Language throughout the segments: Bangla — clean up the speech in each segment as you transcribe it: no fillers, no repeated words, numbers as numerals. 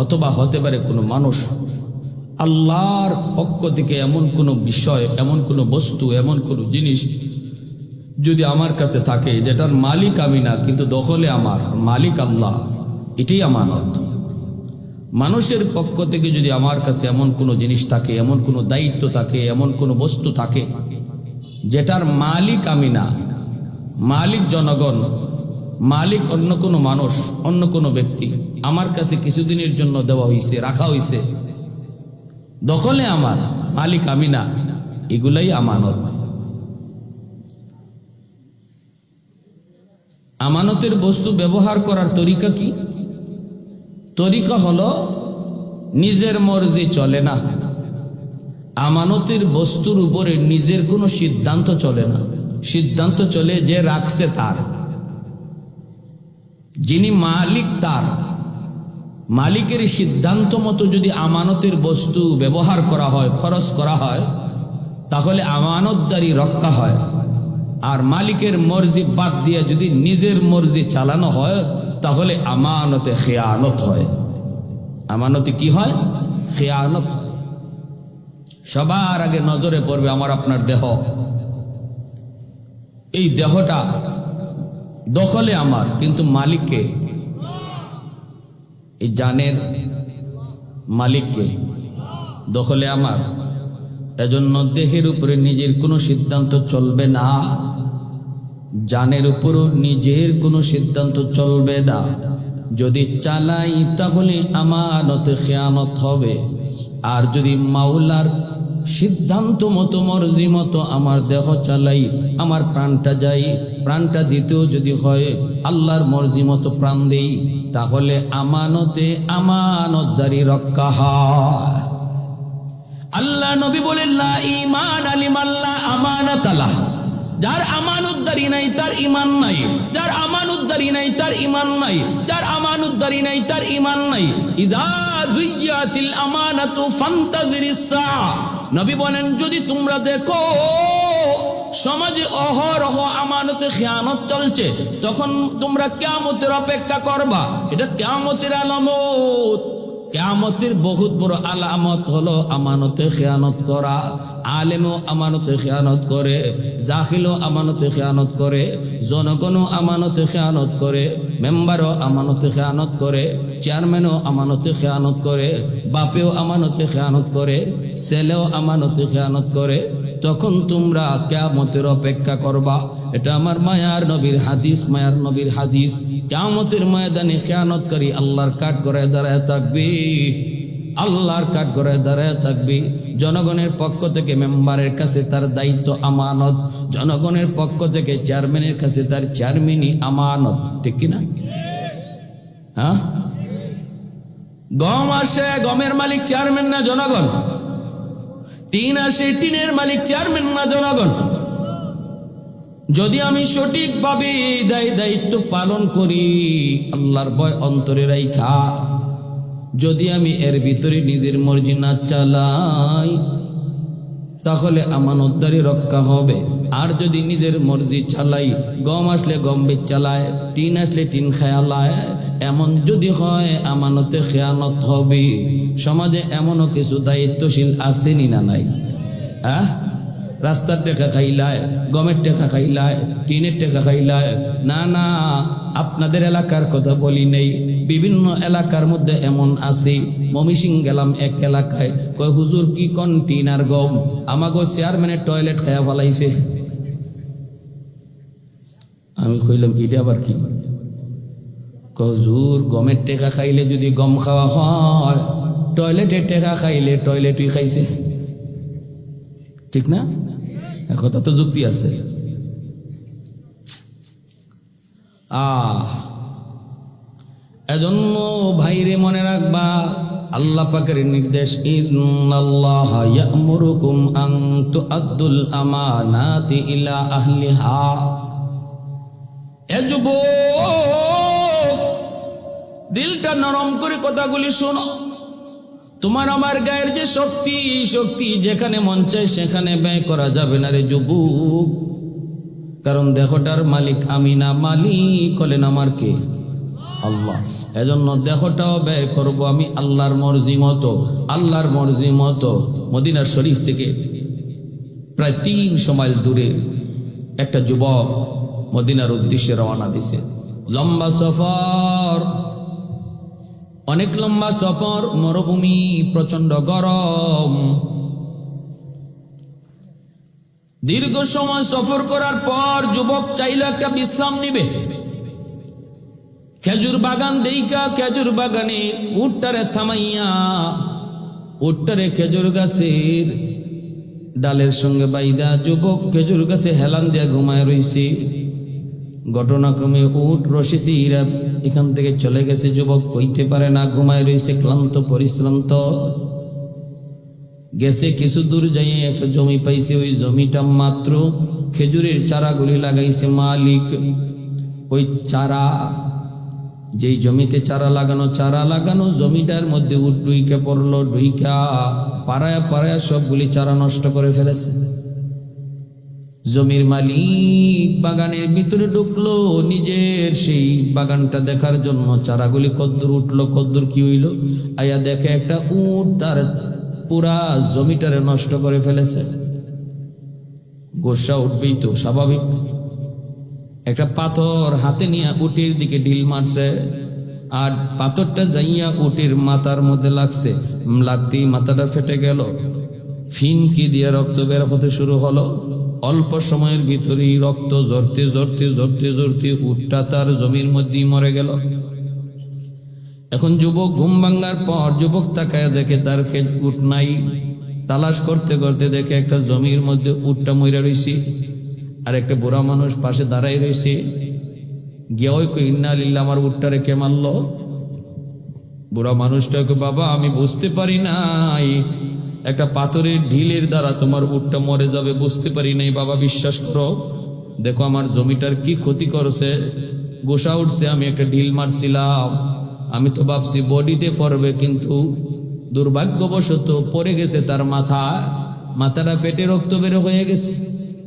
অথবা হতে পারে কোনো মানুষ। আল্লাহর পক্ষ থেকে এমন কোনো বিষয়, এমন কোনো বস্তু, এমন কোনো জিনিস যদি আমার কাছে থাকে যেটার মালিক আমি না, কিন্তু দখলে আমার, মালিক আল্লাহ, এটাই আমানত। মানুষের পক্ষ থেকে যদি আমার কাছে এমন কোনো জিনিস থাকে, এমন কোনো দায়িত্ব থাকে, এমন কোনো বস্তু থাকে যেটার মালিক আমি না, মালিক জনগণ, মালিক অন্য কোনো মানুষ, অন্য কোনো ব্যক্তি, আমার কাছে কিছুদিনের জন্য দেওয়া হয়েছে, রাখা হয়েছে, দখলে আমার, মালিক আমি না, এগুলাই আমানত। আমানতের বস্তু ব্যবহার করার তরিকা কি? তরিকা হলো নিজের মর্জি চলে না। আমানতের বস্তুর উপরে নিজের কোনো সিদ্ধান্ত চলে না। সিদ্ধান্ত চলে যে রাখছে তার, যিনি মালিক তার। মালিকের সিদ্ধান্ত মতো যদি আমানতের বস্তু ব্যবহার করা হয়, খরচ করা হয়, তাহলে আমানতদারি রক্ষা হয়। আর মালিকের মর্জি বাদ দিয়ে যদি নিজের মর্জি চালানো হয়, তাহলে আমানতে খেয়ানত হয়। আমানতে কি হয়? খেয়ানত হয়। সবার আগে নজরে পড়বে আমার আপনার দেহ। এই দেহটা দখলে আমার, কিন্তু মালিককে, এই জানের মালিককে, দখলে আমার। এজন্য দেহের উপরে নিজের কোনো সিদ্ধান্ত চলবে না, জানের উপরও নিজের কোনো সিদ্ধান্ত চলবে না। যদি চালাই তাহলে আমানতে খেয়ানত হবে। আর যদি মাওলার সিদ্ধান্ত মতো, মর্জি মতো আমার দেহ চালাই, আমার প্রাণটা যাই, প্রাণটা দিতেও যদি হয় আল্লাহর মর্জি মতো প্রাণ দেই, তাহলে আমানতে আমানতদারি রক্ষা হয়। আল্লাহ নবী বলেন, লা ঈমান লিমাল্লা আমানাত লাহ। যার আমানতদারি নাই তার ঈমান নাই, যার আমানতদারি নাই তার ঈমান নাই, যার আমানতদারি নাই তার ঈমান নাই। ইযা যুইয়াতিল আমানাতু ফান্তাযিরিস সাআ। নবী বলেন, যদি তোমরা দেখো সমাজে অহরহ আমানতে খেয়ানত চলছে, তখন তোমরা কিয়ামতের অপেক্ষা করবা। এটা কিয়ামতের আলামত। কিয়ামতের বহুত বড় আলামত হলো আমানতে খেয়ানত করা। আলেমও আমানতে খেয়ানত করে, জাহিলও আমানতে খেয়ানত করে, জনগণও আমানতে খেয়ানত করে, মেম্বারও আমানতে খেয়ানত করে, চেয়ারম্যানও আমানতে খেয়ানত করে, বাপেও আমানতে খেয়ানত করে, ছেলেও আমানতে খেয়ানত করে। তখন তোমরা কিয়ামতের অপেক্ষা করবা। এটা আমার মায়ার নবীর হাদিস, মায়ার নবীর হাদিস। কিয়ামতের ময়দানে খেয়ানতকারী আল্লাহর কাঠ গড়ায় দাঁড়ায় থাকবে, আল্লাহর কাঠ গড়ায় দাঁড়ায় থাকবে। জনগণের পক্ষ থেকে মেম্বারের কাছে তার দায়িত্ব আমানত, জনগণের পক্ষ থেকে চেয়ারম্যানের কাছে তার চেয়ারম্যানই আমানত। ঠিক কিনা? হ্যাঁ, গম আসে, গমের মালিক চেয়ারম্যান না জনগণ? টিন আসে, টিনের মালিক চেয়ারম্যান না জনগণ? যদি আমি সঠিকভাবে দায়িত্ব পালন করি, আল্লাহর ভয় অন্তরে রাইখা, যদি আমি এর ভিতরে নিজের মর্জি না চালাই, তাহলে আমানতদারি রক্ষা হবে। আর যদি নিজের মর্জি চালাই, গম আসলে গম বেচ চালায়, টিন আসলে টিন খেয়ালায়, এমন যদি হয় আমানতে খেয়ানত হবে। সমাজে এমনও কিছু দায়িত্বশীল আসেনি না নাই? হ্যাঁ, রাস্তার টেকা খাইলায়, গমের টেকা খাইলায়, টিনের টেকা খাইলায়। না না, আপনাদের এলাকার কথা বলি নেই, বিভিন্ন এলাকার মধ্যে এমন আছে। মমিসিং গেলাম এক এলাকায়, কয় হুজুর কি কোন টিন আর গম, আমাগো চেয়ারম্যানের টয়লেট খাইয়া ফেলাইছে। আমি কইলাম এটা আবার কি? হুজুর গমের টেকা খাইলে যদি গম খাওয়া হয়, টয়লেটের টেকা খাইলে টয়লেটই খাইছে। ঠিক না? কথা তো যুক্তি আছে। এজন্য ভাইরে মনে রাখবা, আল্লাহ পাকের নির্দেশ, ইন্নাল্লাহা ইয়া'মুরুকুম আন তুআদ্দুল আমানাতি ইলা আহলিহা। এ যুবক, দিলটা নরম করে কথাগুলি শোনো। তোমার আমার গায়ের যে শক্তি, শক্তি যেখানে মন চায় সেখানে ব্যয় করা যাবে না রে যুবক। কারণ দেহটার মালিক আমি না, মালিক হলেন আমার কে? আল্লাহ। এজন্য দেহটাও ব্যয় করব আমি আল্লাহর মর্জি মতো। আল্লাহর মর্জি মতো মদিনা শরীফ থেকে প্রায় 300 মাইল দূরে একটা যুবক মদিনার উদ্দেশ্যে রওনা দিছে। লম্বা সফর, অনেক লম্বা সফর, মরুভূমি, প্রচন্ড গরম। দীর্ঘ সময় সফর করার পর যুবক চাইলো একটা বিশ্রাম নিবে। খেজুর বাগান দেইকা খেজুর বাগানে উটটারে থামাইয়া উটটারে খেজুর গাছের ডালের সঙ্গে বাইদা যুবক খেজুর গাছে হেলান দিয়া ঘুমায় রইছে। ঘটনাক্রমে উট রশি ছিঁড়া এখান থেকে চলে গেছে। যুবক কইতে পারে না, ঘুমায় রইছে, ক্লান্ত পরিশ্রান্ত। গেছে কিছু দূর যাইয়ে একটা জমি পাইছে। ওই জমিটা মাত্র খেজুরের চারাগুলি লাগাইছে মালিক। ওই চারা, যেই জমিতে চারা লাগানো জমিটার মধ্যে উট ডুইকা পড়লো। ডুইকা পাড়ায়া সবগুলি চারা নষ্ট করে ফেলেছে। জমির মালিক বাগানের ভিতরে ঢুকলো নিজের সেই বাগানটা দেখার জন্য। চারাগুলি কদ্দুর উঠলো, কদ্দুর কি হইল, আয়া দেখে একটা উট তার পুরা জমিটারে নষ্ট করে ফেলেছে। গোসা উঠবেই তো স্বাভাবিক। একটা পাথর হাতে নিয়ে উটির দিকে ঢিল মারছে, আর পাথরটা যাইয়া উটির মাথার মধ্যে লাগছে। লাগতেই মাথাটা ফেটে গেল, ফিনকি দিয়ে রক্ত বের হতে শুরু হলো। অল্প সময়ের ভিতরেই রক্ত ঝরতে উটটা তার জমির মধ্যেই মরে গেল। এখন যুবক ঘুম ভাঙ্গার পর যুবক তাকায় দেখে তার উট নাই। তালাশ করতে করতে দেখে একটা জমির মধ্যে উটটা মইরা রইছে, আর একটা বুড়া মানুষ পাশে দাঁড়াই রয়েছে। গিয়ে ওই কই, ইন্না লিল্লাহ, আমার উটটা রেখে মারলো। বুড়া মানুষটাকে, বাবা আমি বুঝতে পারি নাই, একটা পাথরের ঢিলের দ্বারা তোমার উটটা মরে যাবে, বুঝতে পারি নাই বাবা, বিশ্বাস করো। দেখো আমার জমিটার কি ক্ষতি করছে। গোসা উঠছে, আমি একটা ঢিল মারছিলাম, আমি তো ভাবছি বডিতে পড়বে, কিন্তু দুর্ভাগ্যবশত পড়ে গেছে তার মাথাটা ফেটে রক্ত বের হয়ে গেছে।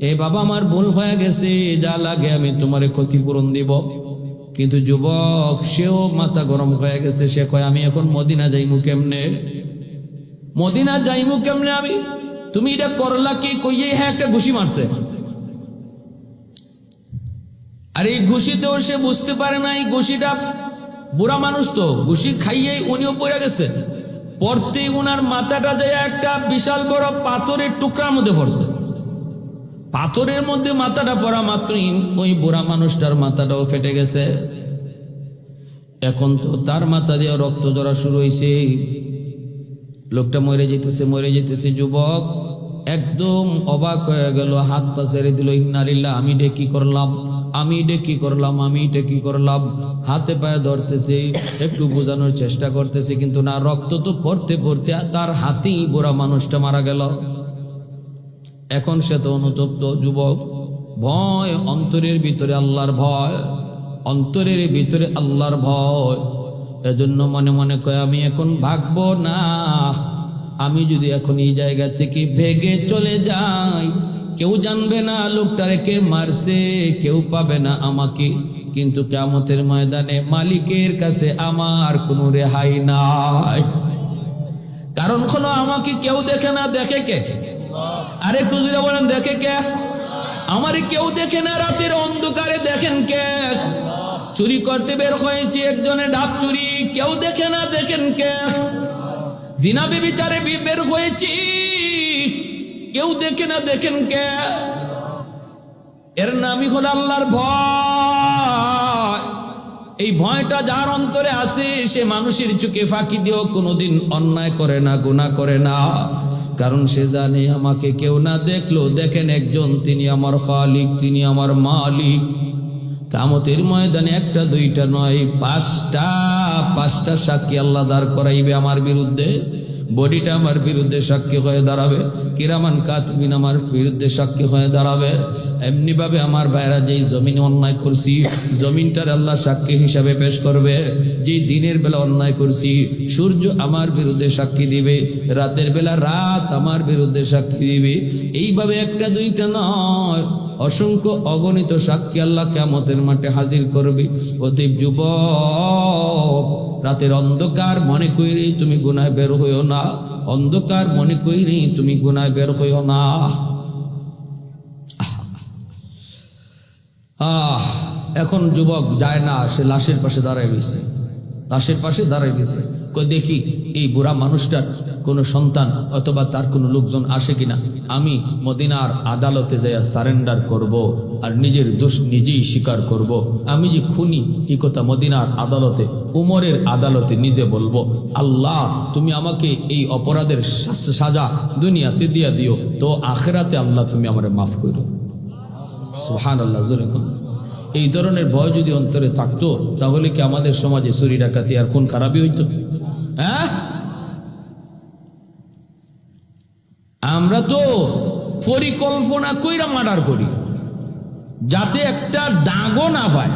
এ বাবা আমার ভুল হয়ে গেছে, যা লাগে আমি তোমারে ক্ষতিপূরণ দিব। কিন্তু যুবক সেও মাথা গরম হয়ে গেছে। সে কয়, আমি এখন মদিনা যাইমু কেমনে? আমি, তুমি এটা করলা কি? কইয়ে হ্যাঁ একটা ঘুষি মারছে। আর এই ঘুষিতেও সে বুঝতে পারে না, এই ঘুষিটা, বুড়া মানুষ তো, ঘুষি খাইয়ে উনিও পড়ে গেছে। পড়তেই উনার মাথাটা যায় একটা বিশাল বড় পাথরের টুকরার মধ্যে পড়ছে। পাথরের মধ্যে মাথাটা পড়া মাত্রই ওই বুড়া মানুষটার মাথাটাও ফেটে গেছে। এখন তো তার মাথা দিয়ে রক্ত ঝরা শুরু হয়েছে। লোকটা মরে যেতেছে। যুবক একদম অবাক হয়ে গেল, হাত পা ছেড়ে দিল। ইন্না লিল্লাহ, আমি এটা কি করলাম। হাতে পায়ে ধরতেছে, একটু বোঝানোর চেষ্টা করতেছে, কিন্তু না, রক্ত তো পড়তে তার হাতেই বুড়া মানুষটা মারা গেল। এখন সে তো অনুতপ্ত যুবক। ভয় অন্তরের ভিতরে, আল্লাহর ভয় অন্তরের ভিতরে, আল্লাহর ভয়। এজন্য মনে মনে কয়, আমি এখন ভাগবো না। আমি যদি এখন এই জায়গা থেকে ভেগে চলে যাই, কেউ জানবে না লোকটারে কে মারছে, কেউ পাবে না আমাকে। কিন্তু কিয়ামতের ময়দানে মালিকের কাছে আমার কোনো রেহাই নাই। কারণ হলো, আমাকে কেউ দেখে না, দেখে কে? আরে একটু জোরে বলেন, দেখে কে? আমারে কেউ দেখে না, রাতের অন্ধকারে দেখেন কে? চুরি করতে বের হয়েছে একজনে, ডাব চুরি, কেউ দেখে না, দেখেন কে? জিনা ব্যভিচারে বের হয়েছি, কেউ দেখে না, দেখেন কে? এর নামই হলো আল্লাহর ভয়। এই ভয়টা যার অন্তরে আছে, সে মানুষের চোখে ফাঁকি দিয়েও কোনোদিন অন্যায় করে না, গুনাহ করে না। কারণ সে জানে, আমাকে কেউ না দেখলো, দেখেন একজন, তিনি আমার খালিক, তিনি আমার মালিক। কিয়ামতের ময়দানে একটা দুইটা নয়, পাঁচটা সাক্ষী আল্লাহ দাঁড় করাইবে আমার বিরুদ্ধে। বডিটা আমার বিরুদ্ধে সাক্ষী হয়ে দাঁড়াবে, কিরামান কাতিবিন আমার বিরুদ্ধে সাক্ষী হয়ে দাঁড়াবে। এমনি ভাবে আমার ভাইরা যেই জমিনে অন্যায় করছি, জমিনটার আল্লাহ সাক্ষী হিসাবে পেশ করবে। যেই দিনের বেলা অন্যায় করছি, সূর্য আমার বিরুদ্ধে সাক্ষী দিবে, রাতের বেলা রাত আমার বিরুদ্ধে সাক্ষী দিবে। এইভাবে একটা দুইটা নয়, অসংখ্য অগণিত সাক্ষী আল্লাহ কিয়ামতের মাঠে হাজির করবে। অতএব যুবক, রাতের অন্ধকার মনে কইরে তুমি গুনায় বের হইও না, অন্ধকার মনে কইরে তুমি গুনায় বের হইও না। এখন যুবক যায় না, সে লাশের পাশে দাঁড়ায় গেছে, লাশের পাশে দাঁড়ায় গেছে। কই দেখি এই বুড়া মানুষটার কোনো সন্তান অথবা তার কোনো লোকজন আসে কিনা, আমি মদিনার আদালতে যাইয়া সারেন্ডার করব আর নিজের দোষ নিজেই স্বীকার করব। আমি যে খুনি এই কথা মদিনার আদালতে, উমরের আদালতে নিজে বলবো। আল্লাহ, তুমি আমাকে এই অপরাধের সাজা দুনিয়াতে দিয়া দিও, তো আখিরাতে আল্লাহ তুমি আমারে মাফ করো। সুবহানাল্লাহ। এই ধরনের ভয় যদি অন্তরে থাকতো তাহলে কি আমাদের সমাজে চুরি ডাকাতি আর খুন খারাপই হইতো? হ্যাঁ, আমরা তো পরিকল্পনা কইরা মার্ডার করি যাতে একটা দাগও না পায়,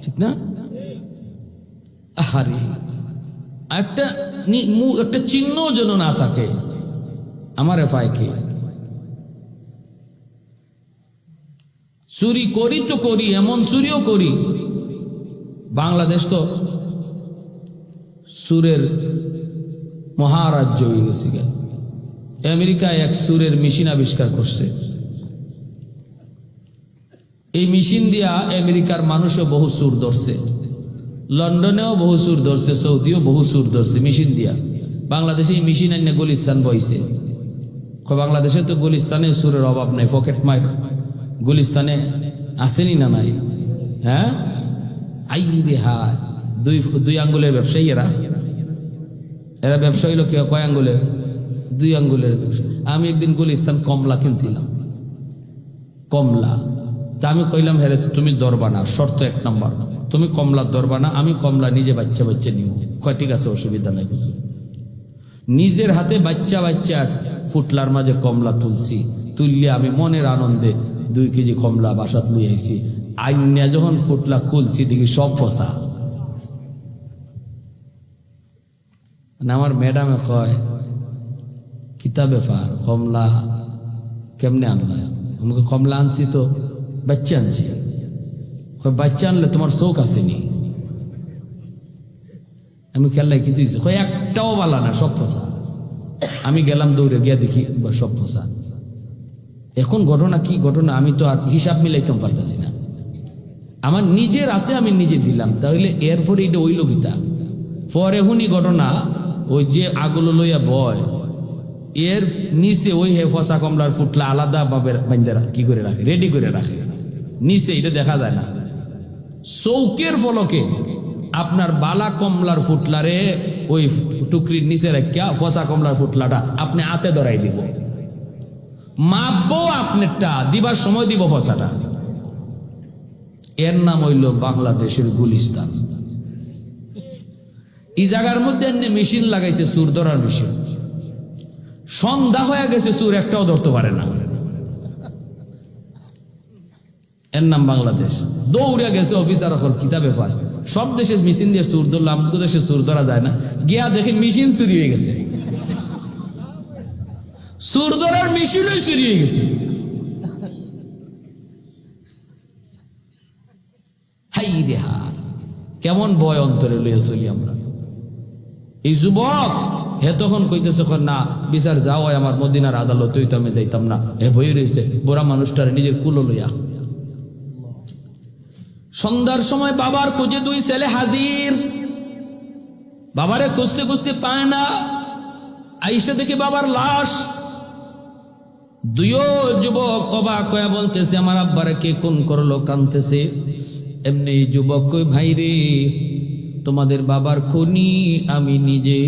ঠিক না? আরে একটা চিহ্ন যেন না থাকে। আমার পায় কে? চুরি করি তো করি, এমন চুরিও করি। বাংলাদেশ তো সুরের মহারাজ্য হয়ে গেছে। আমেরিকায় এক সুরের মেশিন আবিষ্কার করছে। এই মেশিন দিয়া আমেরিকার মানুষও বহু সুর ধরছে, লন্ডনেও বহু সুর ধরছে, সৌদিও বহু সুর ধরছে মেশিন দিয়া। বাংলাদেশে এই মেশিন আইনে গুলিস্তান বইছে। বাংলাদেশে তো গুলিস্তানে সুরের অভাব নাই, পকেট মার গুলিস্তানে আসেনি না নাই? হ্যাঁ, আই রে হায়, দুই আঙ্গুলের ব্যবসায়ী এরা ব্যবসা হইল কেউ কয় আঙ্গুলের? 2 আঙ্গুলের ব্যবসা। আমি একদিন গুলিস্তান কমলা কিনছিলাম, কমলা। তা আমি কইলাম, হ্যাঁ তুমি ধরবা না, শর্ত 1 নম্বর, তুমি কমলা ধরবা না, আমি কমলা নিজে বাচ্চা নিব। কয় ঠিক আছে, অসুবিধা নাই। নিজের হাতে বাচ্চা ফুটলার মাঝে কমলা তুললে আমি মনের আনন্দে 2 কেজি কমলা বাসাত লই আইছি। আইনা যখন ফুটলা খুলছি দেখি সব ফসা। আমার ম্যাডামে কয়, কিতা ব্যাপার, কমলা কেমনে আনলা? আমাকে কমলা আনছি তো বাচ্চা আনছি। বাচ্চা আনলে তোমার চোখ আসেনি? আমি খেললাই কি তুইছে? একটাও বালা না, সব ফসা। আমি গেলাম দৌড়ে, গিয়া দেখি সব ফসা। এখন ঘটনা কি ঘটনা আমি তো আর হিসাব মিলাইতে পারতেছি না। আমার নিজের হাতে আমি নিজে দিলাম, তাহলে এরপরে এটা ওই লোকিতা পরে হুনি ঘটনা। ওই যে আগুলো লইয়া বয়, এর নিচে ওই ফসা কমলার ফুটলা আলাদা ভাবে কি করে রাখে, রেডি করে রাখে নিচে, এটা দেখা যায় না। চৌকের ফলকে আপনার বালা কমলার ফুটলারে ওই টুকরির নিচে রাখিয়া ফসা কমলার ফুটলাটা আপনি হাতে ধরাই দিব, মাপবো আপনারটা, দিবার সময় দিব ফসাটা। এর নাম হইল বাংলাদেশের গুলিস্তান। এই জায়গার মধ্যে মেশিন লাগাইছে, চুর ধরার মেশিন। সন্ধ্যা হয়ে গেছে, চুর একটাও ধরতে পারে না। এর নাম বাংলাদেশ। দৌড়ে গেছে অফিসার, এখন কিতা ব্যাপার, সব দেশের মেশিন দিয়ে চুর ধরলো, আমাদের দেশে চুর ধরা যায় না। গিয়া দেখে মেশিন চুরি হয়ে গেছে, চুর ধরার মেশিনও চুরি হয়ে গেছে। হাই রে হা, কেমন ভয় অন্তরে লইয়া চলি আমরা। এই যুবক হে তখন কইতেছে, না বিচার যাও, আমার মদিনার আদালত হইতো আমি যাইতাম না। হে ভয় রয়েছে, বুড়া মানুষটার নিজের কুলো লইয়া। সন্ধ্যার সময় বাবার খুঁজে 2 ছেলে হাজির। বাবারে খুঁজতে খুঁজতে পায় না, আইসা দেখে বাবার লাশ। 2 যুবক অবাক হয়ে বলতেছে, আমার আব্বারে কে খুন করলো, কানতেছে। এমনি যুবক কই, ভাই রে, তোমাদের বাবার খুনি আমি নিজে,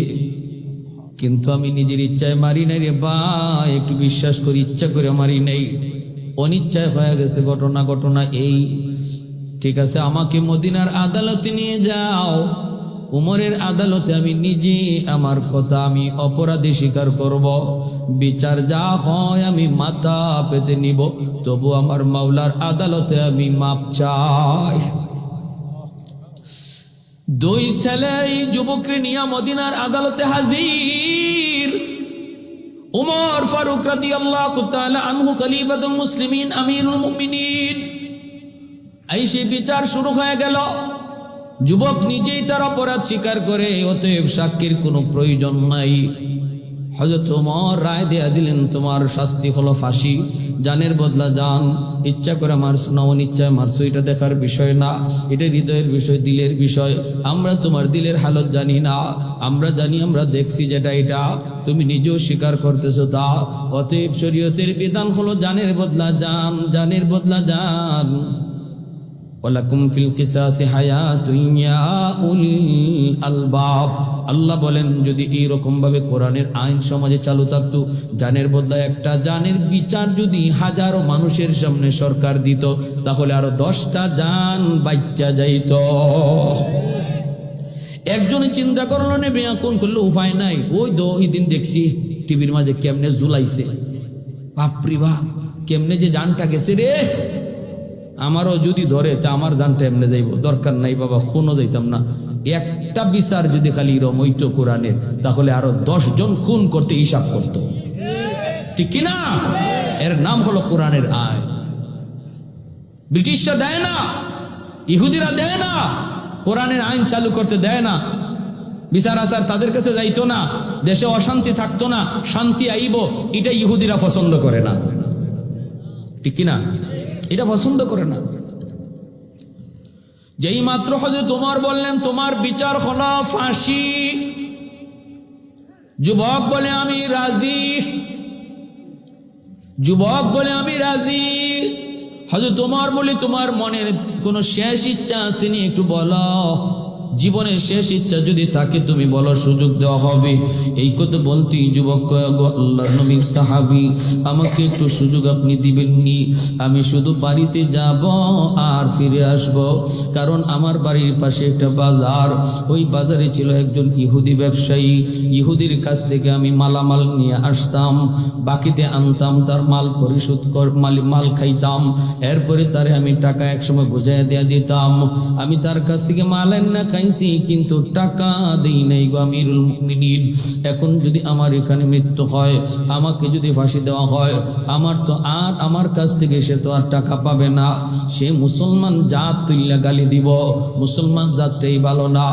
কিন্তু আমি নিজের ইচ্ছায় মারি নাই রে ভাই, একটু বিশ্বাস করি, ইচ্ছা করে মারি নাই, অনিচ্ছায় হয়ে গেছে ঘটনা এই। ঠিক আছে, আমাকে মদিনার আদালতে নিয়ে যাও, উমরের আদালতে আমি নিজে আমার কথা আমি অপরাধী স্বীকার করব, বিচার যা হয় আমি মাথা পেতে নিব, তবু আমার মাওলার আদালতে আমি মাপ চাই। 2 ছেলে যুবককে নিয়ে মদিনার আদালতে হাজির। উমর ফারুক রাদিয়াল্লাহু তাআলা আনহু খলিফাতুল মুসলিমিন আমিরুল মুমিনিন, এই সেই বিচার শুরু হয়ে গেল। যুবক নিজেই তার অপরাধ স্বীকার করে, অতএব সাক্ষীর কোনো প্রয়োজন নাই। হযরত ওমর রায় দেয়া দিলেন, তোমার শাস্তি হলো ফাঁসি, জানের বদলা জান। ইচ্ছা করে মারছো না অনিচ্ছায় মারছো, এটা দেখার বিষয় না, এটা হৃদয়ের বিষয়, দিলের বিষয়। আমরা তোমার দিলের হালত জানি না, আমরা জানি, আমরা দেখছি যেটা এটা তুমি নিজেও স্বীকার করতেছো তা। অতএব শরীয়তের বিধান হলো জানের বদলা জান, জানের বদলা জান। ওয়ালাকুম ফিল কিসাসি হায়াতুন ইয়া উলিল আলবাব। আল্লাহ বলেন, যদি এইরকম ভাবে কোরআনের আইন সমাজে চালু থাকতো, জানের বদলায় একটা জানের বিচার যদি হাজারো মানুষের সামনে সরকার দিত, তাহলে আরো 10টা জান বাচ্চা যাইত। একজনে চিন্তা করলো, নেবে এখন করলো, উপায় নাই। ওই দিন দেখছি টিভির মাঝে কেমনে ঝুলাইছে, বাপরে বাপ, কেমনে যে জানটা গেছে রে। আমারও যদি ধরে তা আমার জানটা এমনে যাইব, দরকার নাই বাবা, খুনও যাইতাম না। একটা বিচার যদি খালি এরম হইতো কোরআনের, তাহলে আরো 10 জন খুন করতে হিসাব করত, ঠিক কিনা? এর নাম হলো কোরআনের আইন। ব্রিটিশরা দেয় না, ইহুদিরা দেয় না, কোরআনের আইন চালু করতে দেয় না। বিচার আচার তাদের কাছে যাইতো না, দেশে অশান্তি থাকতো না, শান্তি আইব, এটা ইহুদিরা পছন্দ করে না, ঠিক কিনা? এটা পছন্দ করে না। যেই মাত্র হযরত ওমর বললেন, তোমার বিচার হলো ফাঁসি, যুবক বলে আমি রাজি, যুবক বলে আমি রাজি। হযরত ওমর বলে, তোমার মনের কোন শেষ ইচ্ছা আসেনি, একটু বলো, জীবনের শেষ ইচ্ছা যদি থাকে তুমি বলো, সুযোগ দেওয়া হবে। এই কথা বলতেই যুবক, আল্লাহর নবীর সাহাবী, আমাকে একটু সুযোগ আপনি দিবেননি? আমি শুধু বাড়িতে যাব আর ফিরে আসব, কারণ আমার বাড়ির পাশে একটা বাজার, ওই বাজারে ছিল একজন ইহুদি ব্যবসায়ী। ইহুদির কাছ থেকে আমি মালামাল নিয়ে আসতাম, বাকিতে আনতাম, তার মাল পরিশোধ মাল খাইতাম, এরপরে তারে আমি টাকা একসময় বুঝাইয়া দেয়া দিতাম। আমি তার কাছ থেকে মাল না খাইছি, কিন্তু টাকা দেই নাই গো আমিরুল মুমিনিন। এখন যদি আমার এখানে মৃত্যু হয়, আমাকে যদি ফাঁসি দেওয়া হয়, আমার তো আর আমার কাছ থেকে সে তো আর টাকা পাবে না। সে মুসলমান জাত তুইলা গালি দিব, মুসলমান জাতটাই ভালো না,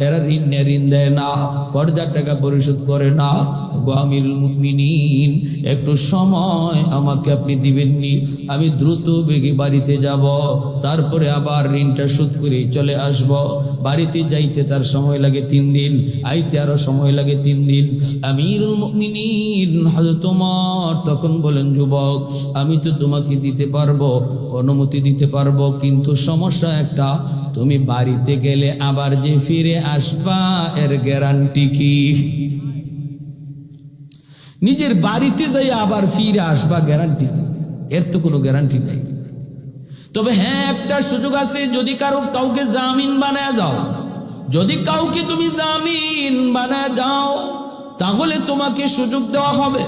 এরা ঋণ দেয় না, কর্জার টাকা পরিশোধ করে না। গো আমিরুল মুমিনিন, একটু সময় আমাকে আপনি দিবেননি? আমি দ্রুত বেগে বাড়িতে যাব, তারপরে আবার ঋণটা শোধ করে চলে আসব। বাড়িতে যাইতে তার সময় লাগে 3 দিন, আইতে আরো সময় লাগে 3 দিন। আমিরুল মুমিনিন হযরত ওমর তখন বলেন, যুবক, আমি তো তোমাকে দিতে পারবো, অনুমতি দিতে পারবো, কিন্তু সমস্যা একটা, তুমি বাড়িতে গেলে আবার যে ফিরে আসবা, এর গ্যারান্টি কি? নিজের বাড়িতে যাই আবার ফিরে আসবা, গ্যারান্টি কি? এর তো কোনো গ্যারান্টি নাই। তবে হ্যাঁ, একটা সুযোগ আছে, যদি কাউকে জামিন বানায় যাও, যদি কাউকে তুমি জামিন বানায় যাও, তাহলে তোমাকে সুযোগ দেওয়া হবে।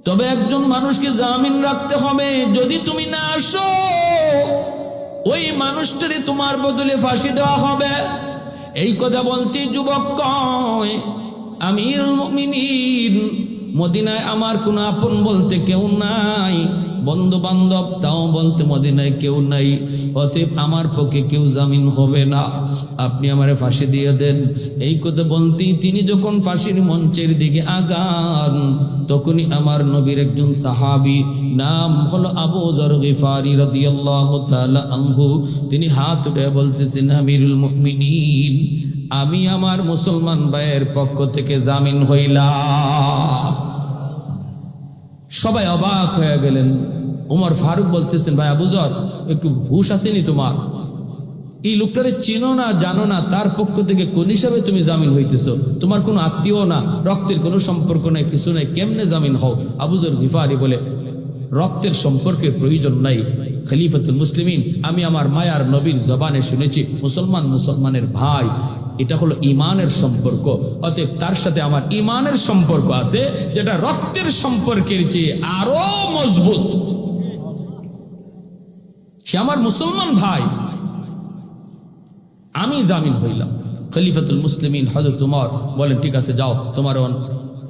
তবে একজন মানুষকে জামিন রাখতে হবে, যদি তুমি না আসো, ওই মানুষটারে তোমার বদলে ফাঁসি দেওয়া হবে। এই কথা বলতে যুবক কয়, আমিরুল মুমিনিন, মদিনায় আমার কোন আপন বলতে কেউ নাই, বন্ধু বান্ধব তাও বলতে মদিনায় কেউ নাই, অতএব আমার পক্ষে কেউ জামিন হবে না, আপনি আমারে ফাঁসি দিয়ে দেন। এই কথা বলতেই তিনি যখন ফাঁসির মঞ্চের দিকে আগান, তখনই আমার নবীর একজন সাহাবী, নাম হলো আবু যর গিফারি রাদিয়াল্লাহু তাআলা আনহু, তিনি হাত উঠে বলতেছেন, আমিরুল মুমিনিন, আমি আমার মুসলমান ভাইয়ের পক্ষ থেকে জামিন হইলাম। সবাই অবাক হয়ে গেলেন। ওমর ফারুক বলতেছেন, ভাই আবু যর, একটু হুঁশ আসেনি তোমার? এই লোকটারে চিনো না, জানো না, তার পক্ষ থেকে কোন হিসাবে তুমি জামিন হইতেছো? তোমার কোনো আত্মীয় না, রক্তের কোনো সম্পর্ক নাই, কিছু নাই, কেমনে জামিন হও? আবু যর গিফারি বলে, রক্তের সম্পর্কের প্রয়োজন নাই, খলিফাতুল মুসলিমিন, আমি আমার মায়ার নবীর জবানে শুনেছি, মুসলমান মুসলমানের ভাই, এটা হলো ইমানের সম্পর্ক, অতএব তার সাথে আমার ইমানের সম্পর্ক আছে, যেটা রক্তের সম্পর্কের চেয়ে আরো মজবুত। সে আমার মুসলমান ভাই, আমি জামিন হইলাম। খলিফাতুল মুসলিমিন হযরত ওমর বলেন, ঠিক আছে, যাও, তোমার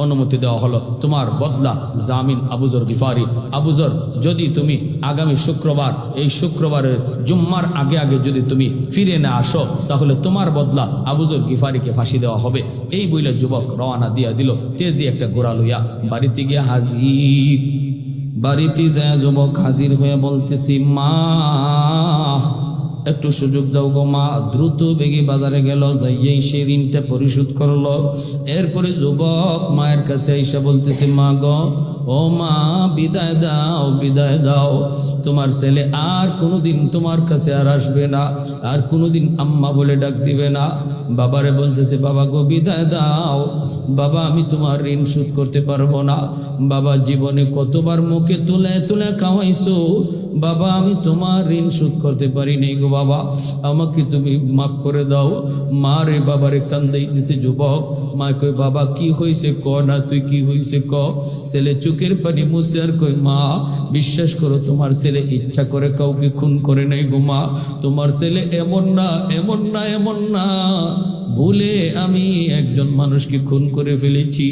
অনুমতি দেওয়া হলো, তোমার বদলা জামিন আবুজর গিফারি। আবুজর, যদি তুমি আগামী শুক্রবার, এই শুক্রবারের জুম্মার আগে আগে যদি তুমি ফিরে না আসো, তাহলে তোমার বদলা আবুজর গিফারিকে ফাঁসি দেওয়া হবে। এই বইলে যুবক রওনা দিয়া দিল তেজি একটা ঘোড়া লইয়া। বাড়িতে গিয়া হাজির, বাড়িতে যায় যুবক হাজির হয়ে বলতেছি, মা একটু সুযোগ দাও গো মা। দ্রুত বেগে বাজারে গেল, যাইয়েই সে ঋণটা পরিশোধ করলো। এরপরে যুবক মায়ের কাছে এসে বলতেছে, মা গো, ও মা, বিদায় দাও, বিদায় দাও। তোমার ছেলে আর কোনোদিন তোমার কাছে আর আসবে না, আর কোনোদিন আম্মা বলে ডাক দিবে না। বাবারে বলতেছে, বাবা গো, বিদায় দাও। বাবা, আমি তোমার ঋণ শোধ করতে পারবো না। বাবা, জীবনে কতবার মুখে তুলে তুলে খাওয়াইছো, বাবা, আমি তোমার ঋণ শোধ করতে পারি নাই গো বাবা, আমাকে তুমি মাফ করে দাও। মা রে বাবারে কান্দাইতেছে যুবক। মা কই, বাবা কি হয়েছে ক না, তুই কি হয়েছে ক। ছেলে চোখের পানি মুছে আর কই, মা বিশ্বাস করো, তোমার ছেলে ইচ্ছা করে কাউকে খুন করে নাই গো মা। তোমার ছেলে এমন না, এমন না, এমন না, ভুলে আমি একজন মানুষকে খুন করে ফেলেছি।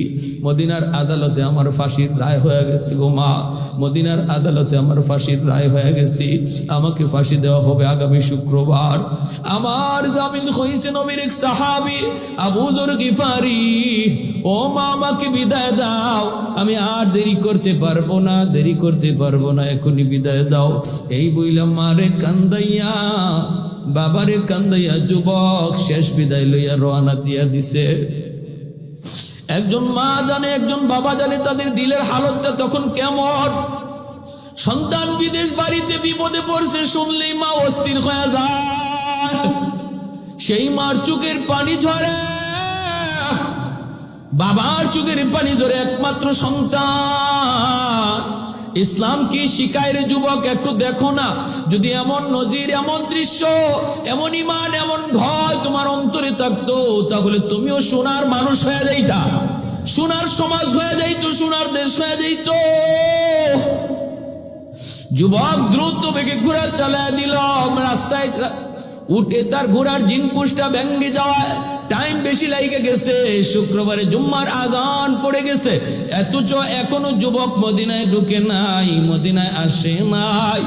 মদিনার আদালতে আমার ফাঁসির রায় হয়ে গেছে গো মা, মদিনার আদালতে আমার ফাঁসির রায় হয়ে গেছে। আমাকে ফাঁসি দেওয়া হবে আগামী শুক্রবার। আমার জামিন হয়েছে নবীর এক সাহাবী আবু যর গিফারি। ও মা, আমাকে বিদায় দাও, আমি আর দেরি করতে পারবো না, দেরি করতে পারবো না, এখনই বিদায় দাও। এই বইলাম মারে কান্দাইয়া, বাবারে কান্দাইয়া যুবক শেষ বিদায় লইয়া রওনা দিয়া দিছে। একজন মা জানে, একজন বাবা জানে তাদের দিলের হালতটা তখন কেমন। সন্তান বিদেশ বাড়িতে বিপদে পড়ছে শুনলেই মা অস্থির হয়ে যায়। সেই মার চোখের পানি ঝরে, বাবার চোখের পানি ঝরে একমাত্র সন্তান। ইসলাম কি শিখায় রে যুবক, একটু দেখো না। যদি এমন নজির, এমন দৃশ্য, এমন ইমান, এমন ভয় তোমার অন্তরে থাকতো, তাহলে তুমিও সোনার মানুষ হয়ে যাইতা, সোনার সমাজ হয়ে যাইতো, সোনার দেশ হয়ে যাইতো। যুবক দ্রুত বেগে ঘোড়া চালায় দিল। রাস্তায় উঠে তার ঘোড়ার জিনপুষটা ভেঙ্গে যাওয়ায় টাইম বেশি লাগে গেছে। শুক্রবারে জুম্মার আজান পড়ে গেছে, অথচ এখনো যুবক মদিনায় ঢুকে নাই, মদিনায় আসে নাই।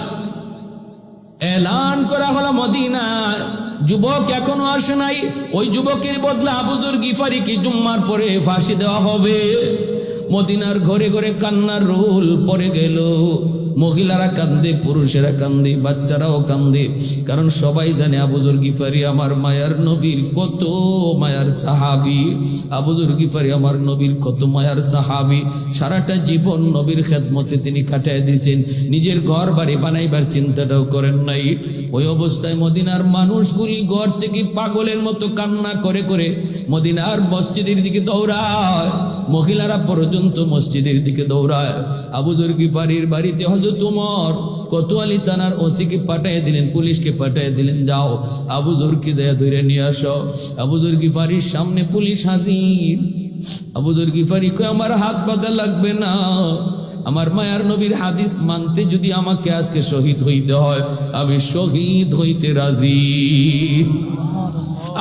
এলান করা হলো মদিনায়, যুবক এখনো আসে নাই। ওই যুবকের বদলে আবু যর গিফারিকে জুম্মার পরে ফাঁসি দেওয়া হবে। মদিনার ঘরে ঘরে কান্নার রোল পড়ে গেল। মহিলারা কান্দে, পুরুষেরা কান্দে, বাচ্চারাও কান্দে, কারণ সবাই জানে আবু যর গিফারি আমার মায়ার নবীর কত মায়ার সাহাবী। আবু যর গিফারি আমার নবীর কত মায়ার সাহাবী। সারাটা জীবন নবীর খেদমতে তিনি কাটায় দিয়েছেন, নিজের ঘর বাড়ি বানাইবার চিন্তাটাও করেন নাই। ওই অবস্থায় মদিনার মানুষগুলি ঘর থেকে পাগলের মতো কান্না করে করে মদিনার মসজিদের দিকে দৌড়ায়, মহিলারা পর্যন্ত মসজিদের দিকে দৌড়ায়। আবু যর গিফারির বাড়িতে হযরত ওমর কোতোয়ালি থানার ওসিকে পাঠিয়ে দিলেন, পুলিশকে পাঠিয়ে দিলেন, যাও আবু যরকে দেয়া ধরে নিয়ে আসো। আবু যর গিফারির সামনে পুলিশ হাজির। আবু যর গিফারি কয়, আমার হাত বাঁধা লাগবে না, আমার মায়ার নবীর হাদিস মানতে যদি আমাকে আজকে শহীদ হইতে হয়, আমি শহীদ হইতে রাজি।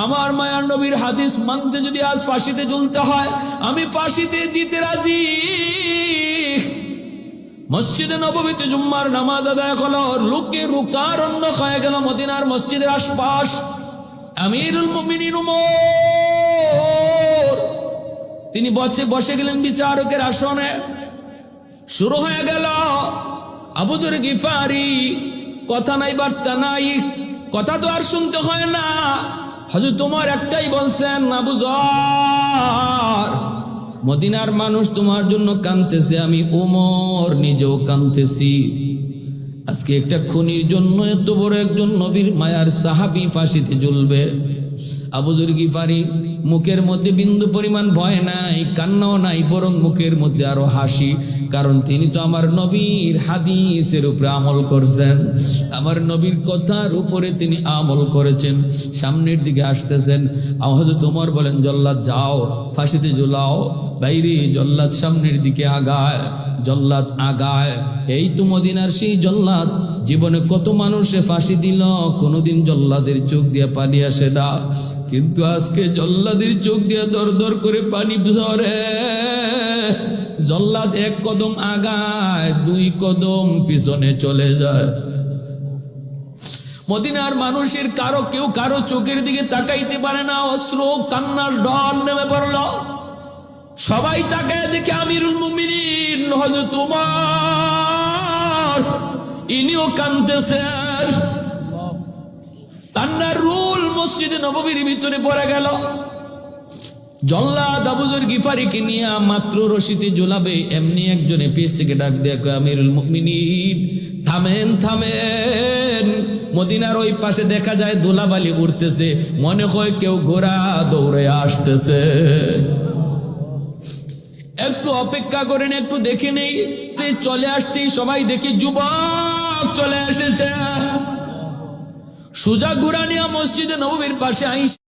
আমার মায়ার নবীর হাদিস মানতে যদি আজ ফাঁসিতে ঝুলতে হয়, আমি ফাঁসিতে দিতে রাজি। মসজিদে নববীতে জুম্মার নামাজ আদায় হলো, লোকে রুকারণ্য হয়ে গেল মদিনার মসজিদের আশপাশ। আমিরুল মুমিনিন উমর তিনি বসে গেলেন বিচারকের আসনে। শুরু হয়ে গেল আবু যর গিফারি, কথা নাই বার্তা নাই, কথা তো আর শুনতে হয় না। হযরত ওমর একটাই বলছেন, আবু যর, মদিনার মানুষ তোমার জন্য কাঁদতেছে, আমি ওমর নিজেও কাঁদতেছি। আজকে একটা খুনির জন্য এত বড় একজন নবীর মায়ার সাহাবী ফাঁসিতে ঝুলবে। আবু যর গিফারি মুখের মধ্যে বিন্দু পরিমাণ ভয় নাই, কান্নাও নাই, বরং মুখের মধ্যে আরো হাসি, কারণ তিনি তো আমার নবীর হাদিসের উপরে আমল করছেন, আমার নবীর কথার উপরে তিনি আমল করেছেন। সামনের দিকে আসতেছেন। হযরত ওমর বলেন, জল্লাদ যাও ফাঁসিতে ঝুলাও। বাইরে জল্লাদ সামনের দিকে আগায়, জল্লাদ আগায়। এই তো মদিনার সেই জল্লাদ, জীবনে কত মানুষে ফাঁসি দিল, কোনোদিন জল্লাদের চোখ দিয়ে পানি আসে না। কিন্তু আজকে জল্লাদের চোখ দিয়ে দর দর করে পানি ঝরে। জল্লাদ এক কদম আগায়, দুই কদম পিছনে চলে যায়। মদিনার মানুষের কেউ কারো চোখের দিকে তাকাইতে পারে না। অশ্রু কান্নার ঢল নেমে পড়ল। সবাই তাকায় দেখে আমিরুল মুমিনিন হযরত উমর, ইনিও কাঁদতেছেন। কান্নার রুল মসজিদে নববীর ভিতরে পড়ে গেল। জল্লাদ আবু যর গিফারিকে নিয়ে মাত্র রশিতে ঝুলাবে, এমনি একজনে পিছ থেকে ডাক দিয়ে কয়, আমিরুল মুমিনিন থামেন থামেন। মদিনার ওই পাশে দেখা যায় ধুলাবালি উঠতেছে, মনে হয় কেউ ঘোড়া দৌড়ে আসতেছে। একটু অপেক্ষা করেন, একটু দেখে নেই। চলে আসতেই সবাই দেখে যুবক চলে এসেছে। সুজা ঘোড়া নিয়ে মসজিদে নববীর পাশে আইসা